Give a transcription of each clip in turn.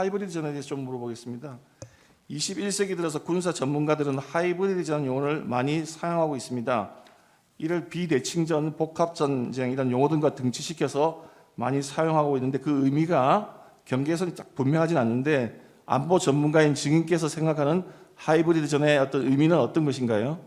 하이브리드 전에 대해서 좀 물어보겠습니다. 21세기 들어서 군사 전문가들은 하이브리드 전 용어를 많이 사용하고 있습니다. 이를 비대칭전, 복합전쟁 이런 용어 등과 등치시켜서 많이 사용하고 있는데 그 의미가 경계선이 딱 분명하진 않는데 안보 전문가인 증인께서 생각하는 하이브리드 전의 어떤 의미는 어떤 것인가요?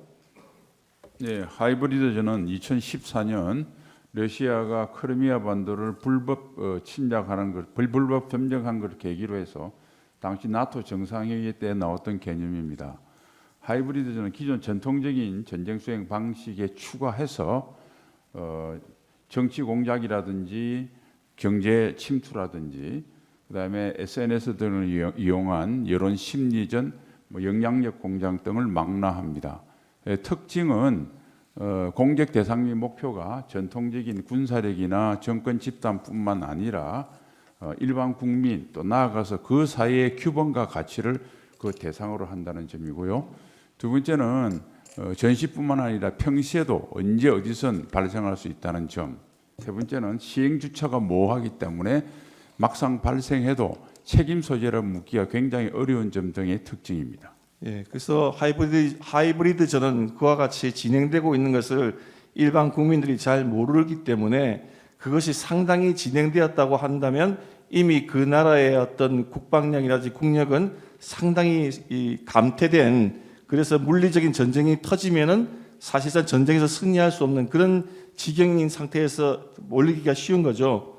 네, 하이브리드 전은 2014년 러시아가 크리미아 반도를 불법 침략하는 것, 불법 점령한 것을 계기로 해서 당시 나토 정상회의 때 나왔던 개념입니다. 하이브리드 전은 기존 전통적인 전쟁 수행 방식에 추가해서 정치 공작이라든지 경제 침투라든지 그다음에 SNS 등을 이용한 여론 심리전, 영향력 공작 등을 망라합니다. 특징은 공격 대상 및 목표가 전통적인 군사력이나 정권 집단뿐만 아니라 일반 국민 또 나아가서 그 사이의 규범과 가치를 그 대상으로 한다는 점이고요. 두 번째는 전시뿐만 아니라 평시에도 언제 어디선 발생할 수 있다는 점. 세 번째는 시행 주체가 모호하기 때문에 막상 발생해도 책임 소재를 묻기가 굉장히 어려운 점 등의 특징입니다. 예, 그래서 하이브리드 전은 그와 같이 진행되고 있는 것을 일반 국민들이 잘 모르기 때문에 그것이 상당히 진행되었다고 한다면 이미 그 나라의 어떤 국방력이라든지 국력은 상당히 감퇴된, 그래서 물리적인 전쟁이 터지면은 사실상 전쟁에서 승리할 수 없는 그런 지경인 상태에서 몰리기가 쉬운 거죠.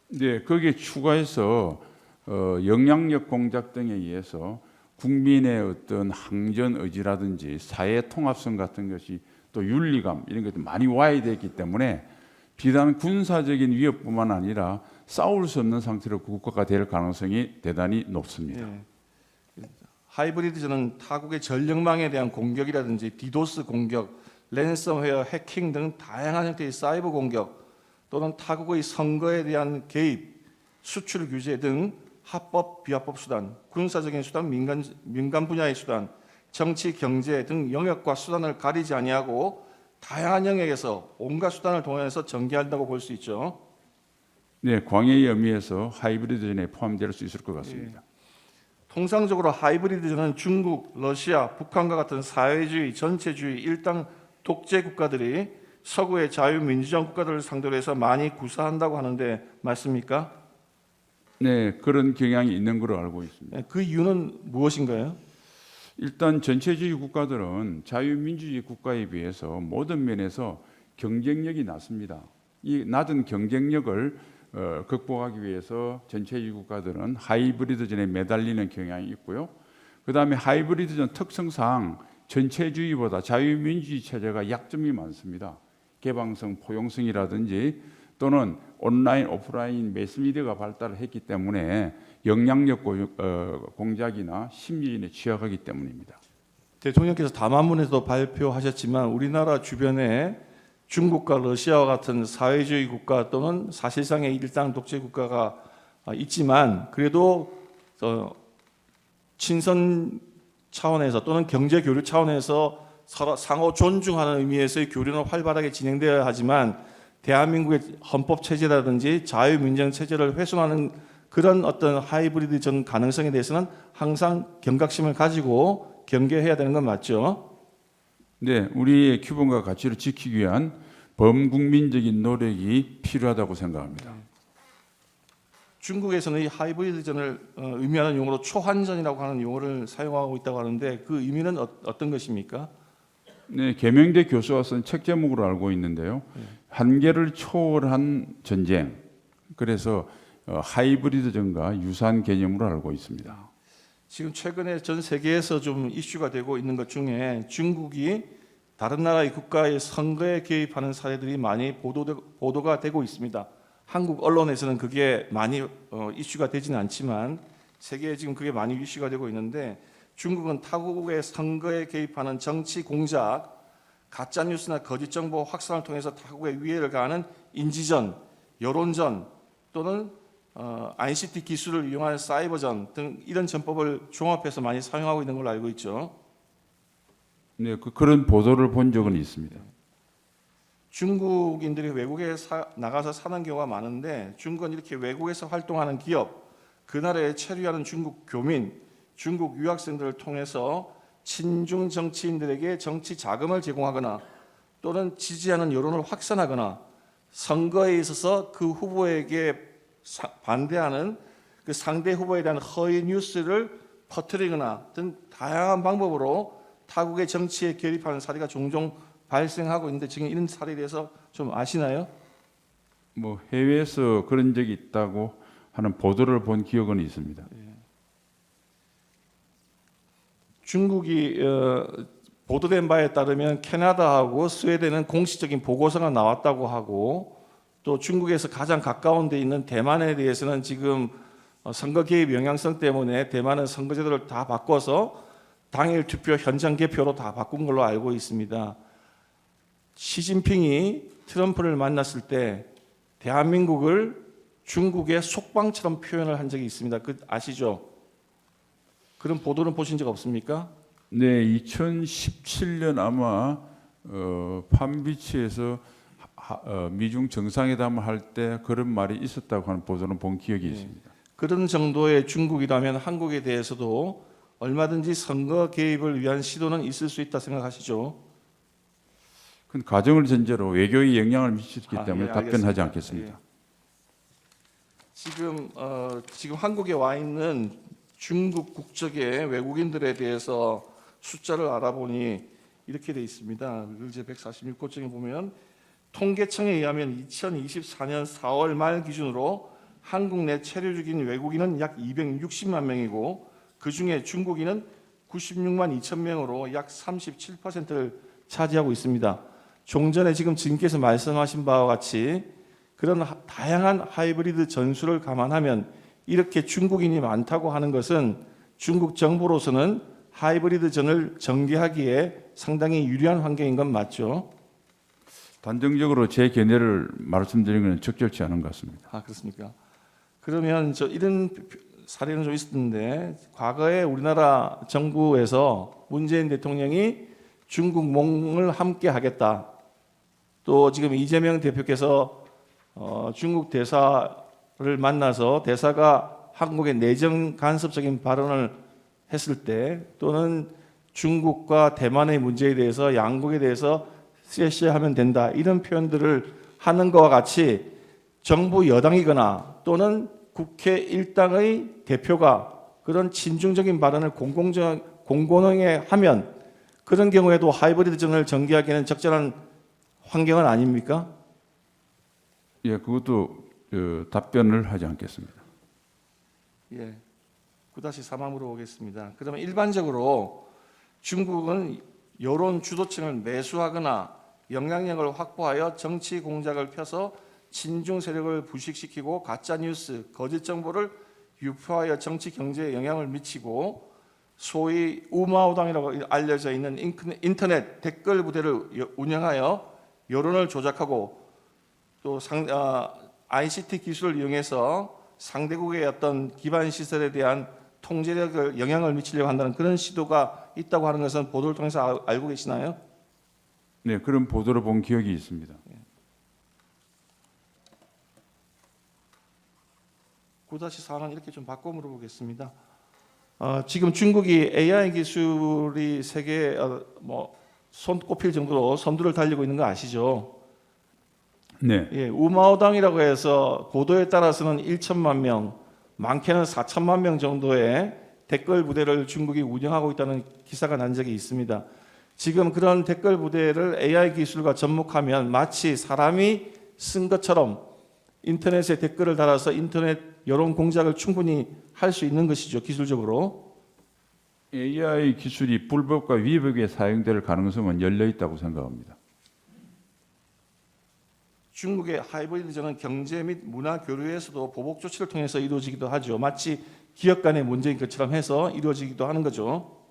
네, 거기에 추가해서 영향력 공작 등에 의해서 국민의 어떤 항전 의지라든지 사회 통합성 같은 것이 또 윤리감 이런 것도 많이 와야 되기 때문에 비단 군사적인 위협뿐만 아니라 싸울 수 없는 상태로 국가가 될 가능성이 대단히 높습니다. 예. 하이브리드전은 타국의 전력망에 대한 공격이라든지 디도스 공격, 랜섬웨어, 해킹 등 다양한 형태의 사이버 공격 또는 타국의 선거에 대한 개입, 수출 규제 등 합법, 비합법 수단, 군사적인 수단, 민간 분야의 수단, 정치, 경제 등 영역과 수단을 가리지 아니하고 다양한 영역에서 온갖 수단을 동원해서 전개한다고 볼 수 있죠. 네, 광해의 의미에서 하이브리드전에 포함될 수 있을 것 같습니다. 통상적으로 하이브리드전은 중국, 러시아, 북한과 같은 사회주의, 전체주의, 일당 독재 국가들이 서구의 자유민주주의 국가들을 상대로 해서 많이 구사한다고 하는데 맞습니까? 네, 그런 경향이 있는 걸로 알고 있습니다. 그 이유는 무엇인가요? 일단 전체주의 국가들은 자유민주주의 국가에 비해서 모든 면에서 경쟁력이 낮습니다. 이 낮은 경쟁력을 극복하기 위해서 전체주의 국가들은 하이브리드전에 매달리는 경향이 있고요. 그다음에 하이브리드전 특성상 전체주의보다 자유민주주의 체제가 약점이 많습니다. 개방성, 포용성이라든지 또는 온라인, 오프라인 매스미디어가 발달을 했기 때문에 영향력 공작이나 심리전에 취약하기 때문입니다. 대통령께서 담화문에도 발표하셨지만 우리나라 주변에 중국과 러시아와 같은 사회주의 국가 또는 사실상의 일당 독재 국가가 있지만 그래도 친선 차원에서 또는 경제 교류 차원에서 서로 상호 존중하는 의미에서의 교류는 활발하게 진행되어야 하지만 대한민국의 헌법 체제라든지 자유민주주의 체제를 훼손하는 그런 어떤 하이브리드 전 가능성에 대해서는 항상 경각심을 가지고 경계해야 되는 건 맞죠? 네, 우리의 규범과 가치를 지키기 위한 범국민적인 노력이 필요하다고 생각합니다. 중국에서는 이 하이브리드전을 의미하는 용어로 초환전이라고 하는 용어를 사용하고 있다고 하는데 그 의미는 어떤 것입니까? 네, 계명대 교수가 쓴 책 제목으로 알고 있는데요. 한계를 초월한 전쟁. 그래서 하이브리드전과 유사한 개념으로 알고 있습니다. 지금 최근에 전 세계에서 좀 이슈가 되고 있는 것 중에 중국이 다른 나라의 국가의 선거에 개입하는 사례들이 많이 보도가 되고 있습니다. 한국 언론에서는 그게 많이 이슈가 되지는 않지만 세계에 지금 그게 많이 이슈가 되고 있는데 중국은 타국의 선거에 개입하는 정치 공작, 가짜 뉴스나 거짓 정보 확산을 통해서 타국의 위해를 가하는 인지전, 여론전 또는 ICT 기술을 이용한 사이버전 등 이런 전법을 종합해서 많이 사용하고 있는 걸로 알고 있죠. 네, 그런 보도를 본 적은 있습니다. 중국인들이 외국에 나가서 사는 경우가 많은데 중국은 이렇게 외국에서 활동하는 기업, 그 나라에 체류하는 중국 교민, 중국 유학생들을 통해서 친중 정치인들에게 정치 자금을 제공하거나 또는 지지하는 여론을 확산하거나 선거에 있어서 그 후보에게 반대하는 그 상대 후보에 대한 허위 뉴스를 퍼뜨리거나 등 다양한 방법으로 타국의 정치에 개입하는 사례가 종종 발생하고 있는데 지금 이런 사례에 대해서 좀 아시나요? 뭐 해외에서 그런 적이 있다고 하는 보도를 본 기억은 있습니다. 중국이 보도된 바에 따르면 캐나다하고 스웨덴은 공식적인 보고서가 나왔다고 하고 또 중국에서 가장 가까운 데 있는 대만에 대해서는 지금 선거 개입 영향성 때문에 대만은 선거제도를 다 바꿔서 당일 투표 현장 개표로 다 바꾼 걸로 알고 있습니다. 시진핑이 트럼프를 만났을 때 대한민국을 중국의 속방처럼 표현을 한 적이 있습니다. 그 아시죠? 그런 보도는 보신 적 없습니까? 네, 2017년 아마 팜비치에서 미중 정상회담을 할 때 그런 말이 있었다고 하는 보도는 본 기억이 있습니다. 그런 정도의 중국이라면 한국에 대해서도 얼마든지 선거 개입을 위한 시도는 있을 수 있다 생각하시죠? 그 가정을 전제로 외교에 영향을 미치기 때문에 예, 답변하지 알겠습니다. 않겠습니다. 예. 지금 한국에 와 있는 중국 국적의 외국인들에 대해서 숫자를 알아보니 이렇게 돼 있습니다. 제 146호증에 보면 통계청에 의하면 2024년 4월 말 기준으로 한국 내 체류 중인 외국인은 약 260만 명이고 그 중에 중국인은 96만 2천 명으로 약 37%를 차지하고 있습니다. 종전에 지금 지금께서 말씀하신 바와 같이 그런 다양한 하이브리드 전술을 감안하면 이렇게 중국인이 많다고 하는 것은 중국 정부로서는 하이브리드 전을 전개하기에 상당히 유리한 환경인 건 맞죠? 단정적으로 제 견해를 말씀드리는 건 적절치 않은 것 같습니다. 아, 그렇습니까? 그러면 이런 사례는 좀 있었는데 과거에 우리나라 정부에서 문재인 대통령이 중국 몽을 함께 하겠다. 또 지금 이재명 대표께서 중국 대사를 만나서 대사가 한국의 내정 간섭적인 발언을 했을 때 또는 중국과 대만의 문제에 대해서 양국에 대해서 쎄쎄하면 된다 이런 표현들을 하는 것과 같이 정부 여당이거나 또는 국회 일당의 대표가 그런 친중적인 발언을 공공연하게 하면 그런 경우에도 하이브리드 전을 전개하기에는 적절한 환경은 아닙니까? 예, 그것도 답변을 하지 않겠습니다. 예, 9-3항으로 오겠습니다. 그러면 일반적으로 중국은 여론 주도층을 매수하거나 영향력을 확보하여 정치 공작을 펴서 친중 세력을 부식시키고 가짜 뉴스, 거짓 정보를 유포하여 정치 경제에 영향을 미치고 소위 우마오당이라고 알려져 있는 인터넷 댓글 부대를 운영하여 여론을 조작하고 또 ICT 기술을 이용해서 상대국의 어떤 기반 시설에 대한 통제력을 영향을 미치려고 한다는 그런 시도가 있다고 하는 것은 보도를 통해서 알고 계시나요? 네, 그런 보도를 본 기억이 있습니다. 9-4는 이렇게 좀 바꿔 물어보겠습니다. 지금 중국이 AI 기술이 세계에 손꼽힐 정도로 선두를 달리고 있는 거 아시죠? 네, 예, 우마오당이라고 해서 보도에 따라서는 1천만 명, 많게는 4천만 명 정도의 댓글 부대를 중국이 운영하고 있다는 기사가 난 적이 있습니다. 지금 그런 댓글 부대를 AI 기술과 접목하면 마치 사람이 쓴 것처럼 인터넷에 댓글을 달아서 인터넷 여론 공작을 충분히 할 수 있는 것이죠, 기술적으로. AI 기술이 불법과 위법에 사용될 가능성은 열려 있다고 생각합니다. 중국의 하이브리드전은 경제 및 문화 교류에서도 보복 조치를 통해서 이루어지기도 하죠. 마치 기업 간의 문제인 것처럼 해서 이루어지기도 하는 거죠.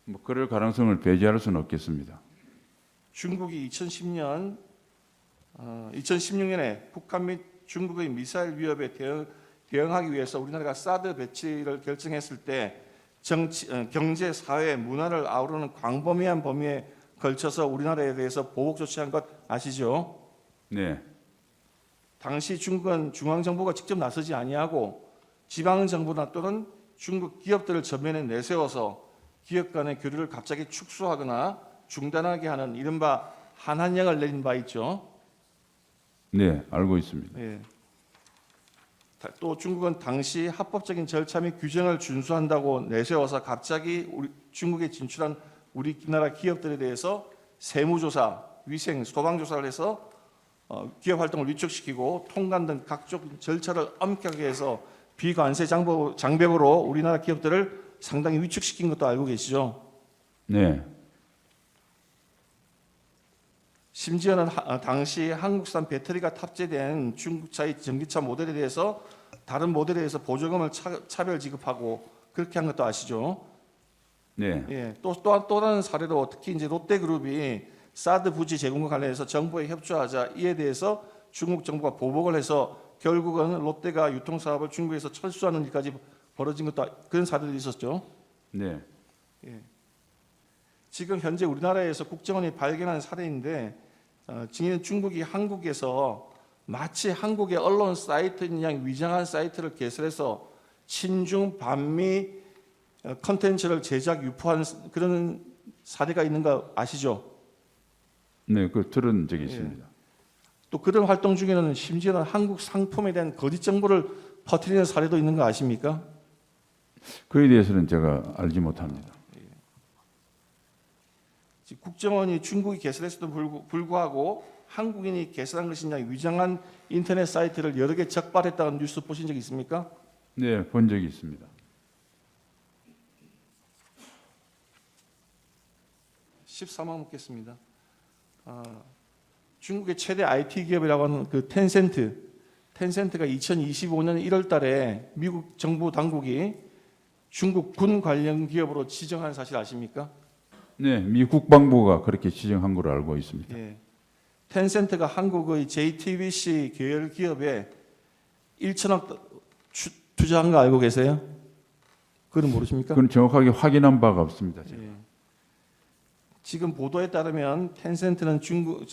뭐 그럴 가능성을 배제할 수는 없겠습니다. 중국이 2016년에 북한 및 중국의 미사일 위협에 대응하기 위해서 우리나라가 사드 배치를 결정했을 때 경제, 사회, 문화를 아우르는 광범위한 범위에 걸쳐서 우리나라에 대해서 보복 조치한 것 아시죠? 네, 당시 중국은 중앙정부가 직접 나서지 아니하고 지방 정부나 또는 중국 기업들을 전면에 내세워서 기업 간의 교류를 갑자기 축소하거나 중단하게 하는 이른바 한한령을 내린 바 있죠. 네, 알고 있습니다. 예. 또 중국은 당시 합법적인 절차 및 규정을 준수한다고 내세워서 갑자기 중국에 진출한 우리나라 기업들에 대해서 세무조사, 위생, 소방조사를 해서 기업 활동을 위축시키고 통관 등 각종 절차를 엄격하게 해서 비관세 장벽으로 우리나라 기업들을 상당히 위축시킨 것도 알고 계시죠. 네, 심지어는 당시 한국산 배터리가 탑재된 중국차의 전기차 모델에 대해서 다른 모델에 대해서 보조금을 차별 지급하고 그렇게 한 것도 아시죠? 네, 예, 또 다른 사례로 특히 이제 롯데그룹이 사드 부지 제공과 관련해서 정부에 협조하자 이에 대해서 중국 정부가 보복을 해서 결국은 롯데가 유통 사업을 중국에서 철수하는 일까지 벌어진 것도 그런 사례도 있었죠. 네. 지금 현재 우리나라에서 국정원이 발견한 사례인데 증인 중국이 한국에서 마치 한국의 언론 사이트인 양 위장한 사이트를 개설해서 친중 반미 컨텐츠를 제작 유포한 그런 사례가 있는 거 아시죠? 네, 그 들은 적이 있습니다. 또 그런 활동 중에는 심지어는 한국 상품에 대한 거짓 정보를 퍼뜨리는 사례도 있는 거 아십니까? 그에 대해서는 제가 알지 못합니다. 국정원이 중국이 개설했음에도 불구하고 한국인이 개설한 것이냐 위장한 인터넷 사이트를 여러 개 적발했다는 뉴스 보신 적 있습니까? 네, 본 적이 있습니다. 13만 묻겠습니다. 중국의 최대 IT 기업이라고 하는 그 텐센트가 2025년 1월달에 미국 정부 당국이 중국 군 관련 기업으로 지정한 사실 아십니까? 네, 미 국방부가 그렇게 지정한 걸로 알고 있습니다. 예. 텐센트가 한국의 JTBC 계열 기업에 1천억 투자한 거 알고 계세요? 그건 모르십니까? 그건 정확하게 확인한 바가 없습니다. 제가. 예. 지금 보도에 따르면 텐센트는 중국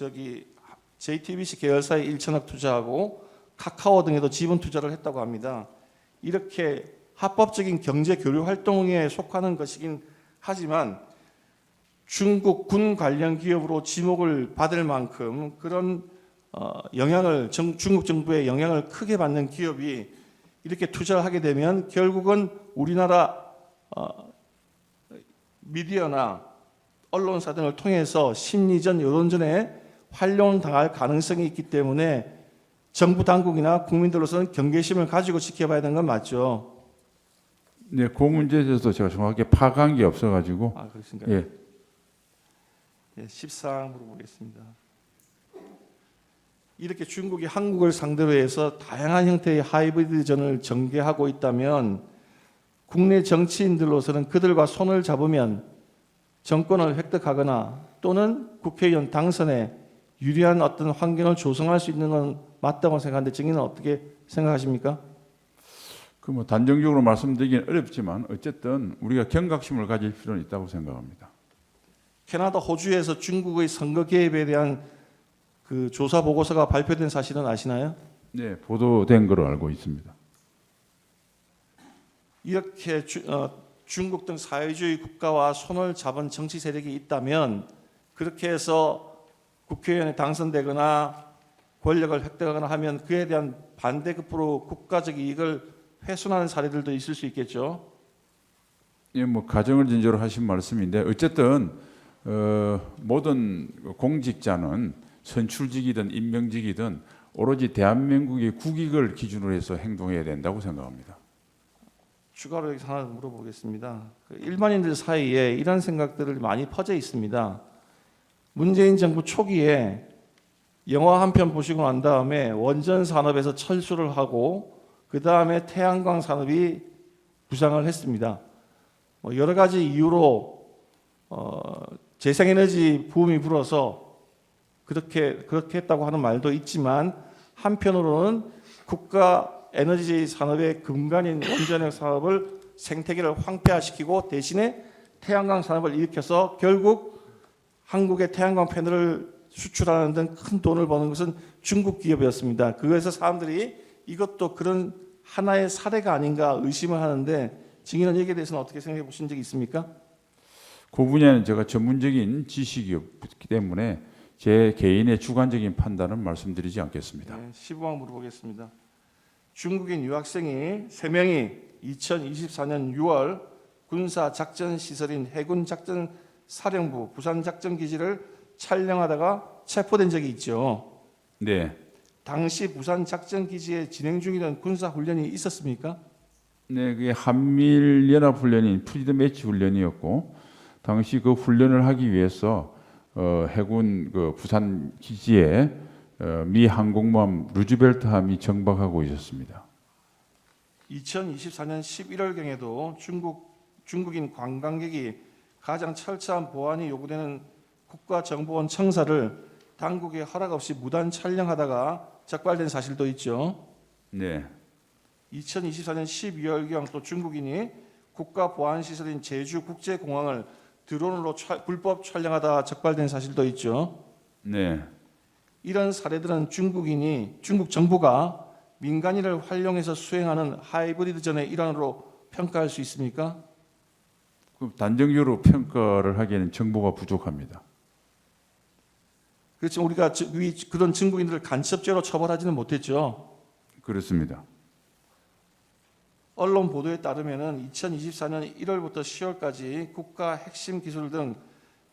JTBC 계열사에 1천억 투자하고 카카오 등에도 지분 투자를 했다고 합니다. 이렇게 합법적인 경제 교류 활동에 속하는 것이긴 하지만 중국 군 관련 기업으로 지목을 받을 만큼 그런 영향을 중국 정부의 영향을 크게 받는 기업이 이렇게 투자를 하게 되면 결국은 우리나라 미디어나 언론사 등을 통해서 심리전, 여론전에 활용당할 가능성이 있기 때문에 정부 당국이나 국민들로서는 경계심을 가지고 지켜봐야 되는 건 맞죠. 네, 그 문제에 대해서 제가 정확하게 파악한 게 없어가지고. 아, 그렇습니까? 예, 예, 14 물어보겠습니다. 이렇게 중국이 한국을 상대로 해서 다양한 형태의 하이브리드전을 전개하고 있다면 국내 정치인들로서는 그들과 손을 잡으면 정권을 획득하거나 또는 국회의원 당선에 유리한 어떤 환경을 조성할 수 있는 건 맞다고 생각하는데 증인은 어떻게 생각하십니까? 그 뭐 단정적으로 말씀드리기는 어렵지만 어쨌든 우리가 경각심을 가질 필요는 있다고 생각합니다. 캐나다, 호주에서 중국의 선거 개입에 대한 그 조사 보고서가 발표된 사실은 아시나요? 네, 보도된 걸로 알고 있습니다. 이렇게 중국 등 사회주의 국가와 손을 잡은 정치 세력이 있다면 그렇게 해서 국회의원에 당선되거나 권력을 획득하거나 하면 그에 대한 반대급부로 국가적 이익을 훼손하는 사례들도 있을 수 있겠죠. 예, 뭐 가정을 진저로 하신 말씀인데 어쨌든 모든 공직자는 선출직이든 임명직이든 오로지 대한민국의 국익을 기준으로 해서 행동해야 된다고 생각합니다. 추가로 여기서 하나 물어보겠습니다. 일반인들 사이에 이런 생각들을 많이 퍼져 있습니다. 문재인 정부 초기에 영화 한 편 보시고 난 다음에 원전 산업에서 철수를 하고 그 다음에 태양광 산업이 부상을 했습니다. 여러 가지 이유로 재생에너지 붐이 불어서 그렇게 했다고 하는 말도 있지만 한편으로는 국가 에너지 산업의 근간인 원전력 산업을 생태계를 황폐화시키고 대신에 태양광 산업을 일으켜서 결국 한국의 태양광 패널을 수출하는 등 큰 돈을 버는 것은 중국 기업이었습니다. 그래서 사람들이 이것도 그런 하나의 사례가 아닌가 의심을 하는데 증인은 여기에 대해서는 어떻게 생각해 보신 적이 있습니까? 그 분야는 제가 전문적인 지식이 없기 때문에 제 개인의 주관적인 판단은 말씀드리지 않겠습니다. 네, 15강 물어보겠습니다. 중국인 유학생이 3명이 2024년 6월 군사 작전 시설인 해군 작전 사령부 부산 작전 기지를 촬영하다가 체포된 적이 있죠. 네, 당시 부산 작전 기지에 진행 중이던 군사 훈련이 있었습니까? 네, 그게 한미일 연합 훈련인 프리덤 매치 훈련이었고 당시 그 훈련을 하기 위해서 해군 그 부산 기지에 미 항공모함 루즈벨트함이 정박하고 있었습니다. 2024년 11월경에도 중국인 관광객이 가장 철저한 보안이 요구되는 국가정보원 청사를 당국의 허락 없이 무단 촬영하다가 적발된 사실도 있죠. 네, 2024년 12월경 또 중국인이 국가보안시설인 제주국제공항을 드론으로 불법 촬영하다 적발된 사실도 있죠. 네. 이런 사례들은 중국 정부가 민간인을 활용해서 수행하는 하이브리드전의 일환으로 평가할 수 있습니까? 그 단정적으로 평가를 하기에는 정보가 부족합니다. 그렇지만 우리가 그런 중국인들을 간첩죄로 처벌하지는 못했죠. 그렇습니다. 언론 보도에 따르면 2024년 1월부터 10월까지 국가 핵심 기술 등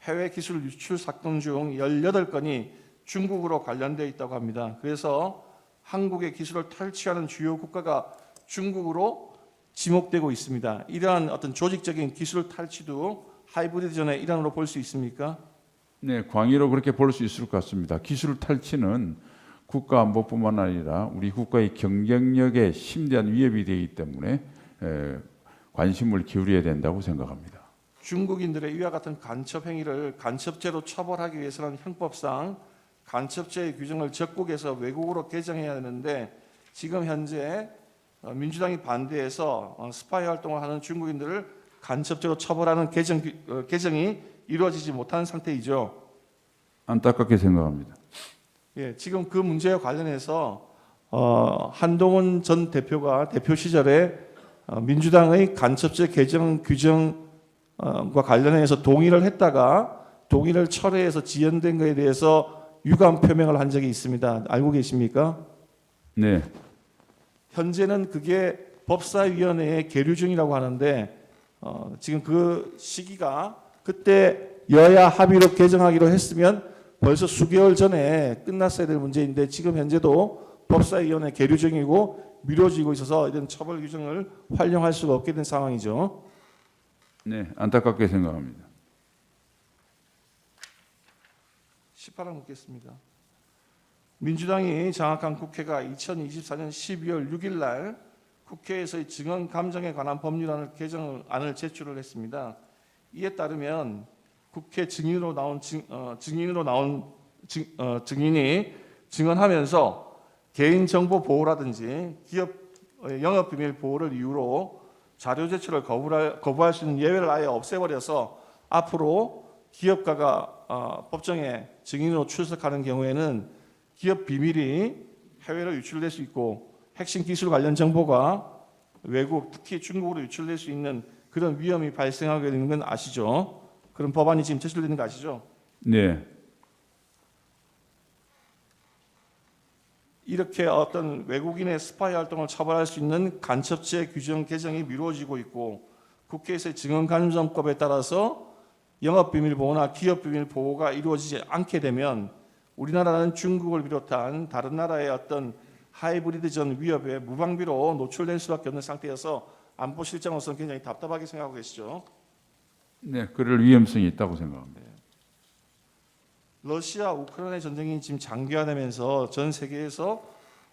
해외 기술 유출 사건 중 18건이 중국으로 관련되어 있다고 합니다. 그래서 한국의 기술을 탈취하는 주요 국가가 중국으로 지목되고 있습니다. 이러한 어떤 조직적인 기술 탈취도 하이브리드전의 일환으로 볼 수 있습니까? 네, 광의로 그렇게 볼 수 있을 것 같습니다. 기술 탈취는 국가 안보뿐만 아니라 우리 국가의 경쟁력에 심대한 위협이 되기 때문에 관심을 기울여야 된다고 생각합니다. 중국인들의 이와 같은 간첩 행위를 간첩죄로 처벌하기 위해서는 형법상 간첩죄의 규정을 적국에서 외국으로 개정해야 하는데 지금 현재 민주당이 반대해서 스파이 활동을 하는 중국인들을 간첩죄로 처벌하는 개정이 이루어지지 못한 상태이죠. 안타깝게 생각합니다. 예, 지금 그 문제와 관련해서 한동훈 전 대표가 대표 시절에 민주당의 간첩죄 개정 규정과 관련해서 동의를 했다가 동의를 철회해서 지연된 것에 대해서 유감 표명을 한 적이 있습니다. 알고 계십니까? 네, 현재는 그게 법사위원회의 계류 중이라고 하는데 지금 그 시기가 그때 여야 합의로 개정하기로 했으면 벌써 수개월 전에 끝났어야 될 문제인데 지금 현재도 법사위원회 계류 중이고 미뤄지고 있어서 이런 처벌 규정을 활용할 수가 없게 된 상황이죠. 네, 안타깝게 생각합니다. 18화 묻겠습니다. 민주당이 장악한 국회가 2024년 12월 6일 날 국회에서의 증언 감정에 관한 법률안을 개정안을 제출을 했습니다. 이에 따르면 국회 증인으로 나온 증인이 증언하면서 개인정보 보호라든지 기업 영업비밀 보호를 이유로 자료 제출을 거부할 수 있는 예외를 아예 없애버려서 앞으로 기업가가 법정에 증인으로 출석하는 경우에는 기업 비밀이 해외로 유출될 수 있고 핵심 기술 관련 정보가 외국, 특히 중국으로 유출될 수 있는 그런 위험이 발생하게 되는 건 아시죠? 그런 법안이 지금 제출되는 거 아시죠? 네, 이렇게 어떤 외국인의 스파이 활동을 처벌할 수 있는 간첩죄 규정 개정이 미뤄지고 있고 국회에서의 증언간정법에 따라서 영업비밀 보호나 기업비밀 보호가 이루어지지 않게 되면 우리나라는 중국을 비롯한 다른 나라의 어떤 하이브리드전 위협에 무방비로 노출될 수밖에 없는 상태여서 안보 실장으로서는 굉장히 답답하게 생각하고 계시죠. 네, 그럴 위험성이 있다고 생각합니다. 러시아 우크라이나 전쟁이 지금 장기화되면서 전 세계에서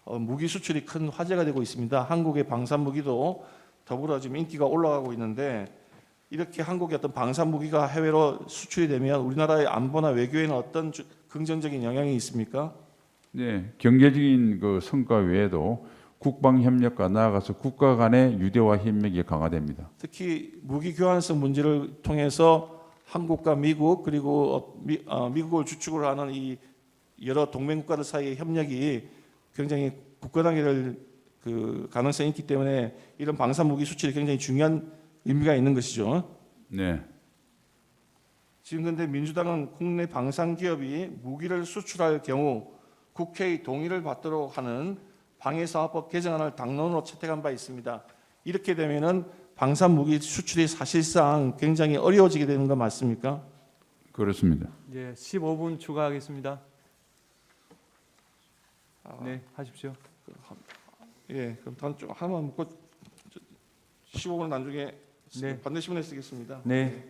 무기 수출이 큰 화제가 되고 있습니다. 한국의 방산 무기도 더불어 지금 인기가 올라가고 있는데 이렇게 한국의 어떤 방산 무기가 해외로 수출이 되면 우리나라의 안보나 외교에는 어떤 긍정적인 영향이 있습니까? 네, 경제적인 그 성과 외에도 국방 협력과 나아가서 국가 간의 유대화 협력이 강화됩니다. 특히 무기 교환성 문제를 통해서 한국과 미국 그리고 미국을 주축으로 하는 이 여러 동맹 국가들 사이의 협력이 굉장히 국가 단계를 그 가능성이 있기 때문에 이런 방산 무기 수출이 굉장히 중요한 의미가 있는 것이죠. 네. 지금 근데 민주당은 국내 방산 기업이 무기를 수출할 경우 국회의 동의를 받도록 하는 방해사업법 개정안을 당론으로 채택한 바 있습니다. 이렇게 되면은 방산 무기 수출이 사실상 굉장히 어려워지게 되는 거 맞습니까? 그렇습니다. 예, 15분 추가하겠습니다. 네, 하십시오. 예, 그럼 다음 주 하나만 묻고 15분 나중에 네. 반드시 분에 쓰겠습니다. 네.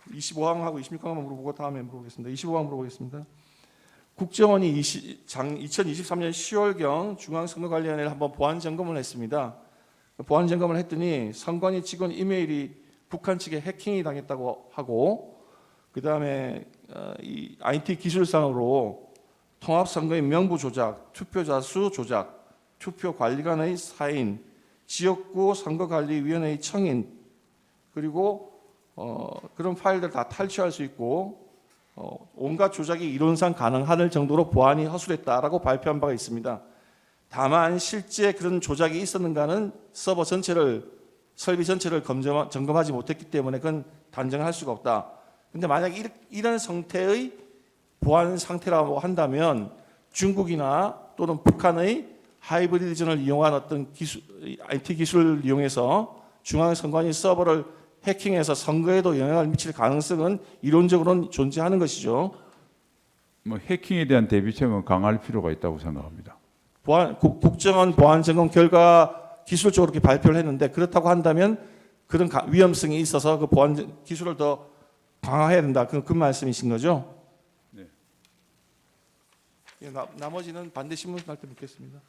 25항하고 26항만 물어보고 다음에 물어보겠습니다. 25항 물어보겠습니다. 국정원이 2023년 10월경 중앙선거관리위원회를 한번 보안 점검을 했습니다. 보안 점검을 했더니 선관위 직원 이메일이 북한 측에 해킹이 당했다고 하고, 그 다음에 이 IT 기술상으로 통합선거의 명부 조작, 투표자 수 조작, 투표관리관의 사인, 지역구 선거관리위원회의 청인, 그리고 그런 파일들 다 탈취할 수 있고 온갖 조작이 이론상 가능할 정도로 보안이 허술했다라고 발표한 바가 있습니다. 다만 실제 그런 조작이 있었는가는 서버 전체를 설비 전체를 점검하지 못했기 때문에 그건 단정할 수가 없다. 근데 만약 이런 상태의 보안 상태라고 한다면 중국이나 또는 북한의 하이브리드전을 이용한 어떤 기술, IT 기술을 이용해서 중앙선관위 서버를 해킹해서 선거에도 영향을 미칠 가능성은 이론적으로는 존재하는 것이죠. 뭐 해킹에 대한 대비책은 강화할 필요가 있다고 생각합니다. 국정원 보안 점검 결과 기술적으로 이렇게 발표를 했는데 그렇다고 한다면 그런 위험성이 있어서 그 보안 기술을 더 강화해야 된다. 그 말씀이신 거죠? 네. 예, 나머지는 반대 신문 할 때 묻겠습니다.